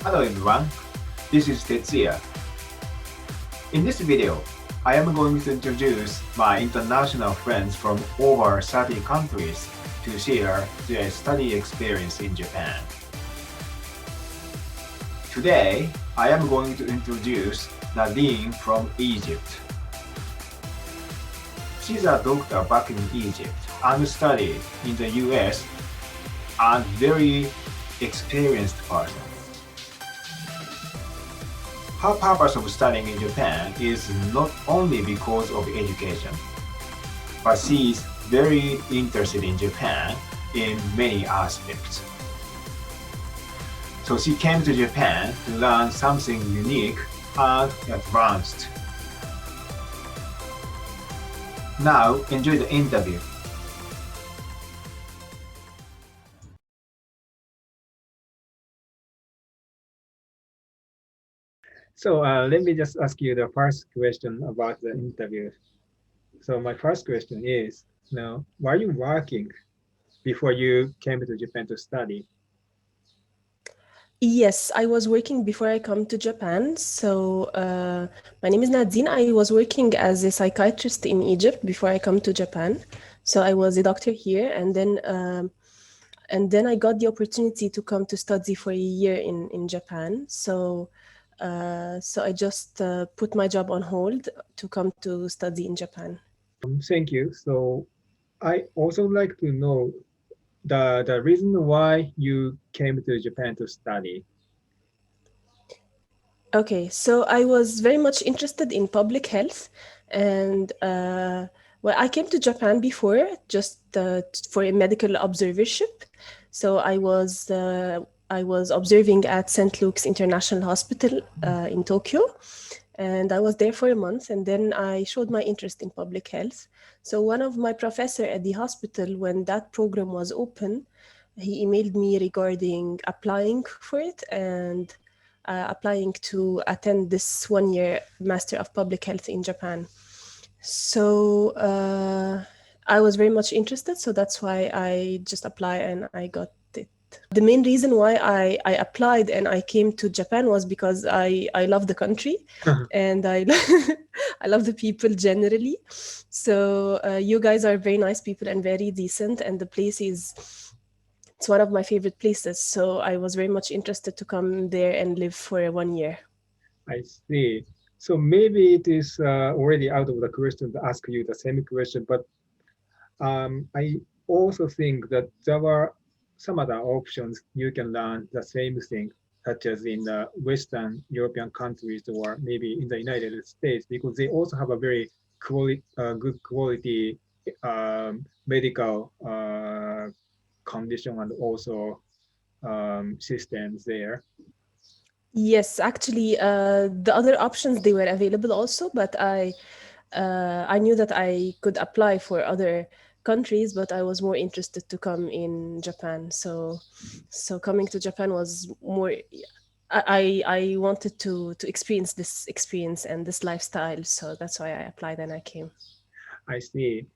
Hello everyone, this is Tetsuya. In this video, I am going to introduce my international friends from over 30 countries to share their study experience in Japan. Today, I am going to introduce Nadine from Egypt. She's a doctor back in Egypt and studied in the US and very experienced person. Her purpose of studying in Japan is not only because of education, but she is very interested in Japan in many aspects. So she came to Japan to learn something unique and advanced. Now, enjoy the interview. So let me just ask you the first question about the interview. So my first question is, now, were you working before you came to Japan to study? Yes, I was working before I come to Japan. So my name is Nadine. I was working as a psychiatrist in Egypt before I come to Japan. So I was a doctor here, and then I got the opportunity to come to study for a year in Japan. So I just put my job on hold to come to study in Japan. Thank you. So I also like to know the reason why you came to Japan to study. Okay, so I was very much interested in public health, and well, I came to Japan before just for a medical observership. So I was observing at St. Luke's International Hospital in Tokyo, and I was there for a month, and then I showed my interest in public health. So one of my professor at the hospital, when that program was open, he emailed me regarding applying for it and applying to attend this 1 year Master of Public Health in Japan. So I was very much interested, so that's why I just applied and I got it. The main reason why I applied and I came to Japan was because I love the country and I love the people generally. So you guys are very nice people and very decent, and the place is it's one of my favorite places. So I was very much interested to come there and live for 1 year. I see. So maybe it is already out of the question to ask you the same question, but I also think that there are some other options you can learn the same thing, such as in the Western European countries or maybe in the United States, because they also have a very good quality medical condition and also systems there. Yes, actually, the other options they were available also, but I knew that I could apply for other countries, but I was more interested to come in Japan. So coming to Japan was more. I wanted to experience this experience and this lifestyle, so that's why I applied and I came. I see.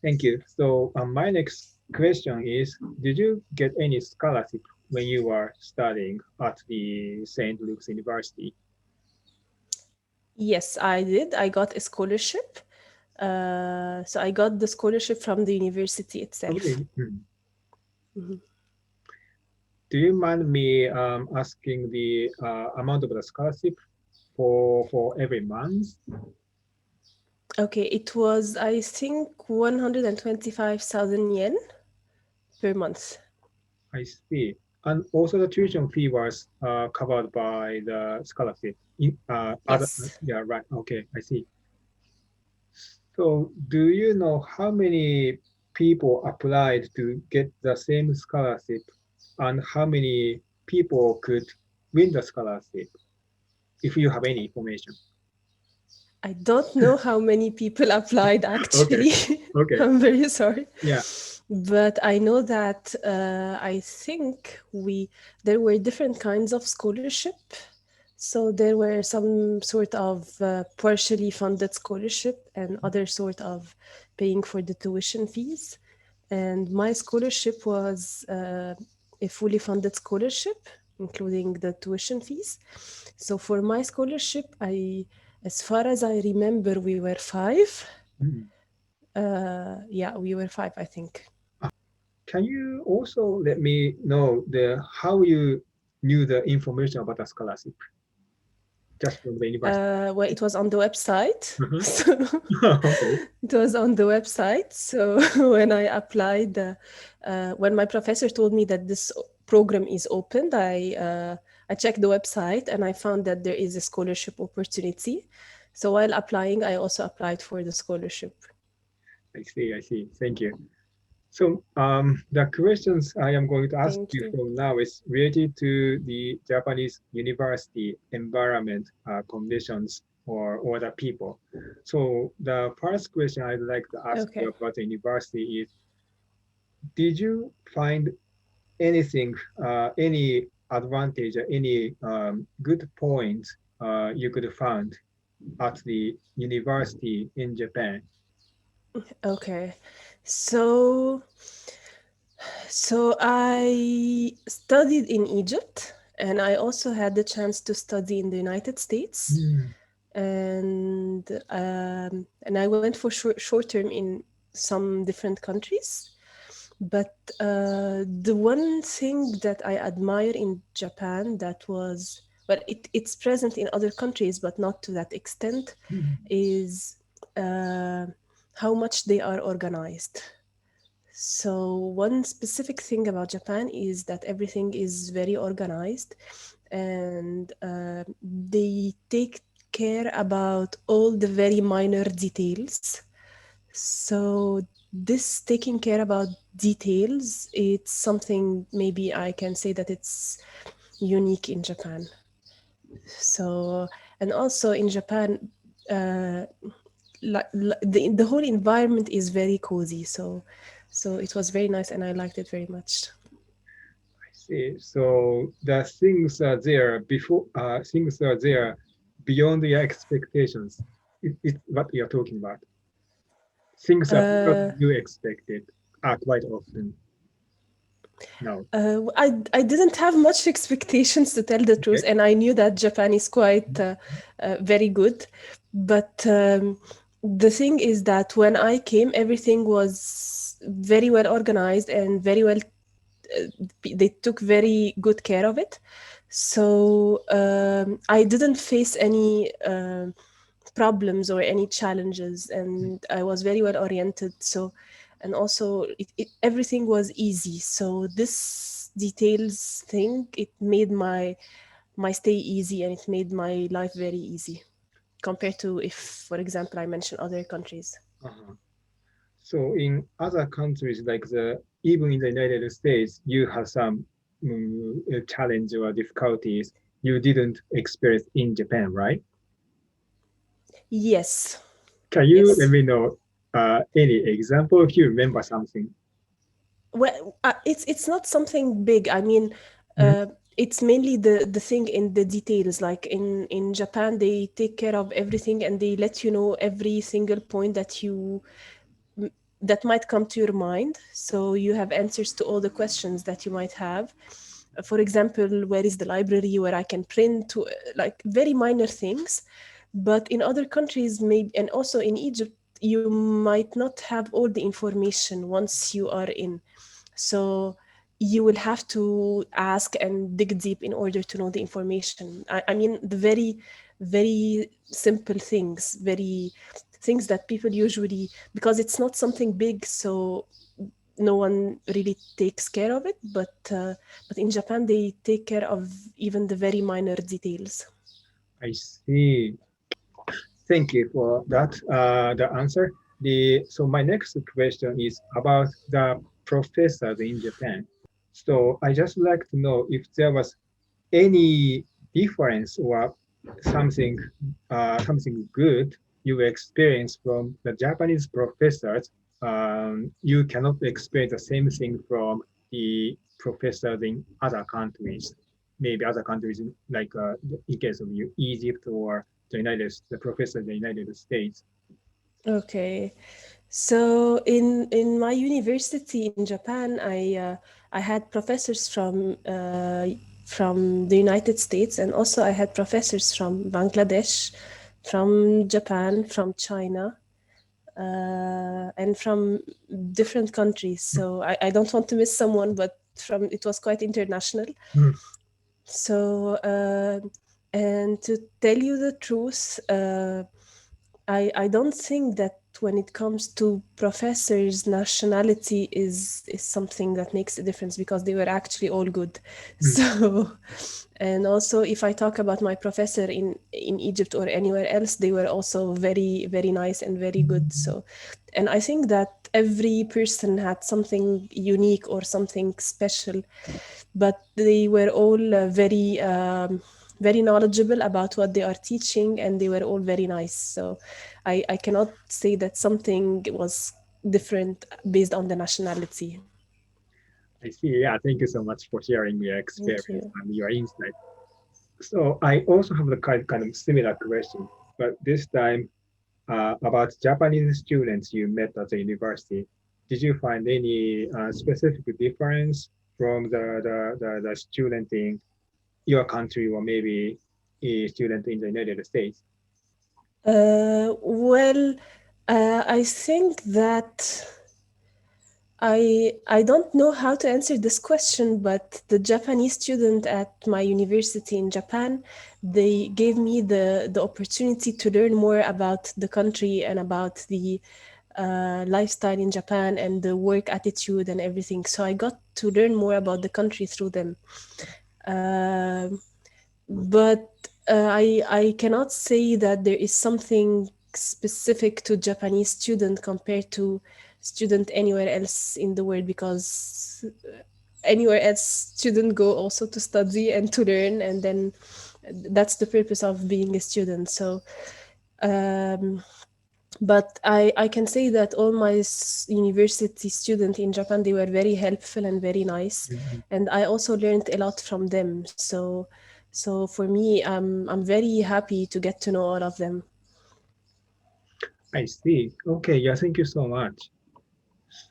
Thank you. So my next question is, did you get any scholarship when you were studying at the St. Luke's University? Yes, I did. I got a scholarship. So I got the scholarship from the university itself. Okay. Mhm. Do you mind me asking the amount of the scholarship for every month? Okay, it was, I think, 125,000 yen per month. I see. And also the tuition fee was covered by the scholarship. Yes. Yeah, right. Okay, I see. So do you know how many people applied to get the same scholarship and how many people could win the scholarship, if you have any information? I don't know how many people applied Okay, actually. okay. I'm very sorry. Yeah, But I know that I think there were different kinds of scholarship. So there were some sort of partially funded scholarship and other sort of paying for the tuition fees. And my scholarship was a fully funded scholarship, including the tuition fees. So for my scholarship, as far as I remember, we were five. Mm. Yeah, we were five, I think. Can you also let me know the how you knew the information about the scholarship just from the university? Well, it was on the website. Mhm. So Okay, it was on the website. So when I applied, when my professor told me that this program is opened, I checked the website and I found that there is a scholarship opportunity. So while applying, I also applied for the scholarship. I see, I see. Thank you. So the questions I am going to ask Thank you you. from now is related to the Japanese university environment conditions or the people. So the first question I'd like to ask Okay. you about the university is, did you find anything, any advantage, or any good points you could find at the university in Japan? Okay. So So I studied in Egypt, and I also had the chance to study in the United States, Mm, and I went for short term in some different countries. But the one thing that I admire in Japan that was, well, it's present in other countries, but not to that extent, mm, is uh, how much they are organized. So, one specific thing about Japan is that everything is very organized, and they take care about all the very minor details. So, this taking care about details, it's something maybe I can say that it's unique in Japan. So, and also in Japan, uh, the whole environment is very cozy. So it was very nice, and I liked it very much. I see. So the things are there before, things are there beyond your expectations. It's what you're talking about. Things are what Uh, you expected are quite often. No. I didn't have much expectations to tell the truth, Okay. and I knew that Japan is quite very good. But the thing is that when I came, everything was very well organized and very well. They took very good care of it. So I didn't face any problems or any challenges, and I was very well oriented. So, and also everything was easy. So this details thing, it made my stay easy, and it made my life very easy compared to if, for example, I mentioned other countries. Uh-huh. So in other countries, like even in the United States, you have some challenge or difficulties you didn't experience in Japan, right? Yes, Can you let yes. me know any example if you remember something? Well, it's not something big. I mean, Mhm. it's mainly the thing in the details. Like in Japan, they take care of everything, and they let you know every single point m- that might come to your mind. So you have answers to all the questions that you might have. For example, where is the library where I can print to like very minor things. But in other countries, maybe, and also in Egypt, you might not have all the information once you are in. So you will have to ask and dig deep in order to know the information. I mean, the very, very simple things, very things that people usually, because it's not something big, so no one really takes care of it. But in Japan, they take care of even the very minor details. I see. Thank you for that, the answer. So my next question is about the professors in Japan. So I just like to know if there was any difference or something, something good you experienced from the Japanese professors. You cannot experience the same thing from the professors in other countries. Maybe other countries like in case of you, Egypt or the professor in the United States. Okay. So in my university in Japan, I had professors from the United States, and also I had professors from Bangladesh, from Japan, from China, and from different countries. So I don't want to miss someone, but from it was quite international. Mm, So and to tell you the truth, I don't think that when it comes to professors, nationality is something that makes a difference because they were actually all good. mm, So, and also if I talk about my professor in Egypt or anywhere else, they were also very very nice and very good. So, and I think that every person had something unique or something special, but they were all very knowledgeable about what they are teaching, and they were all very nice. So I cannot say that something was different based on the nationality. I see. Yeah, thank you so much for sharing your Thank experience you. and your insight. So I also have the kind of similar question, but this time about Japanese students you met at the university. Did you find any specific difference from the student in your country or maybe a student in the United States? Well, I think that I don't know how to answer this question, but the Japanese student at my university in Japan, they gave me the opportunity to learn more about the country and about the lifestyle in Japan and the work attitude and everything. So I got to learn more about the country through them. Um but I cannot say that there is something specific to Japanese student compared to student anywhere else in the world, because anywhere else student go also to study and to learn, and then that's the purpose of being a student. So um, but I can say that all my university students in Japan, they were very helpful and very nice, Mhm. and I also learned a lot from them. So for me, I'm very happy to get to know all of them. I see. Okay, yeah, thank you so much.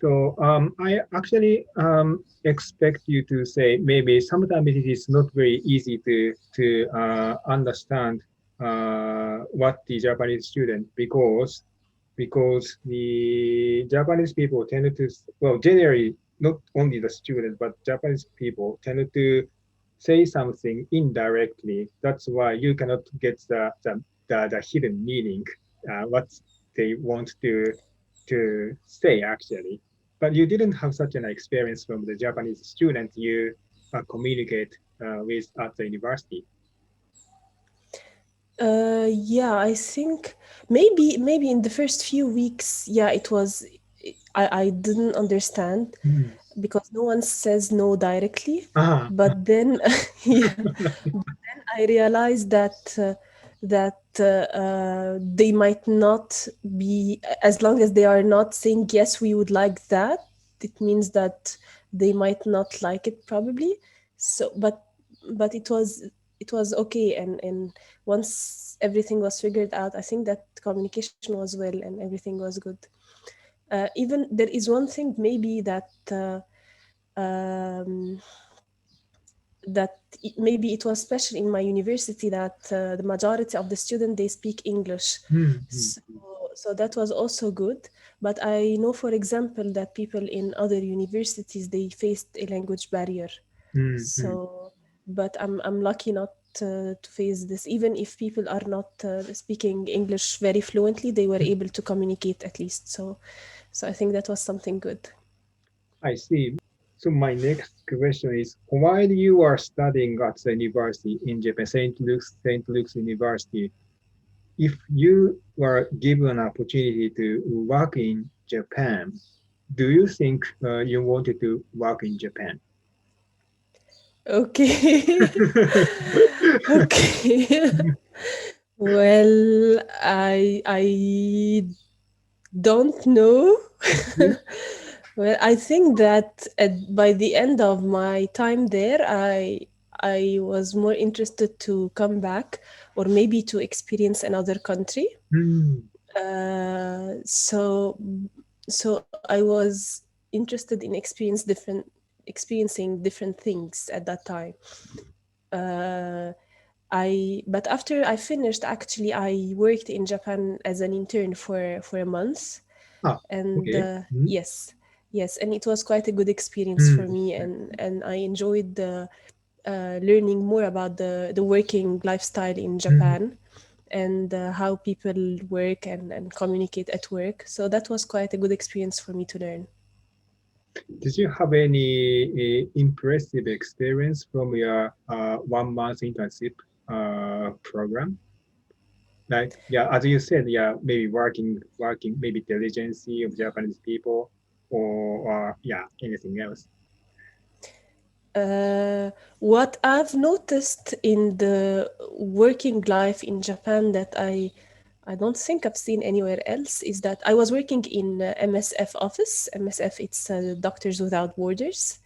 So I actually expect you to say maybe sometimes it is not very easy to understand what the Japanese student because the Japanese people tend to well generally not only the students but Japanese people tend to say something indirectly. That's why you cannot get the hidden meaning what they want to say actually. But you didn't have such an experience from the Japanese student you communicate with at the university. Yeah, I think maybe in the first few weeks, yeah, it was. I didn't understand Hmm. because no one says no directly, Ah, but then yeah, I realized that they might not be, as long as they are not saying yes, we would like that. It means that they might not like it probably. So, but it was okay, and once everything was figured out, I think that communication was well and everything was good. Even there is one thing maybe um, that maybe it was special in my university that the majority of the students they speak English. hmm, hmm, So, so that was also good. But I know, for example, that people in other universities they faced a language barrier. hmm, hmm. So, but I'm lucky not to face this. Even if people are not speaking English very fluently, they were able to communicate at least. So I think that was something good. I see. So my next question is, while you are studying at the university in Japan, St. Luke's University, if you were given an opportunity to work in Japan, do you think you wanted to work in Japan? Okay. Okay. Well, I don't know. Okay. Well, I think that by the end of my time there, I was more interested to come back or maybe to experience another country. Hmm. So I was interested in experiencing different things at that time. Uh, but after I finished, actually, I worked in Japan as an intern for a month, Ah, and okay. Mm, yes, yes, and it was quite a good experience mm, for me, and I enjoyed learning more about the working lifestyle in mm. Japan, and how people work and communicate at work. So that was quite a good experience for me to learn. Did you have any impressive experience from your 1 month internship program? Like, yeah, as you said, yeah, maybe working, maybe diligence of Japanese people, or yeah, anything else. Uh, what I've noticed in the working life in Japan that I don't think I've seen anywhere else is that I was working in MSF office. MSF, it's Doctors Without Borders.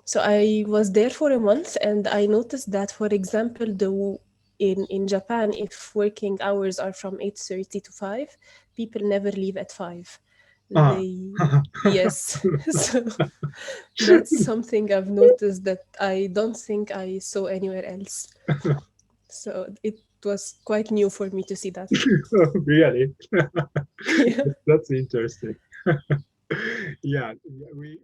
So I was there for a month, and I noticed that, for example, in Japan, if working hours are from 8:30 to 5, people never leave at 5. Ah, They Yes. So that's something I've noticed that I don't think I saw anywhere else. So it was quite new for me to see that. really? Yeah. That's interesting. Yeah, we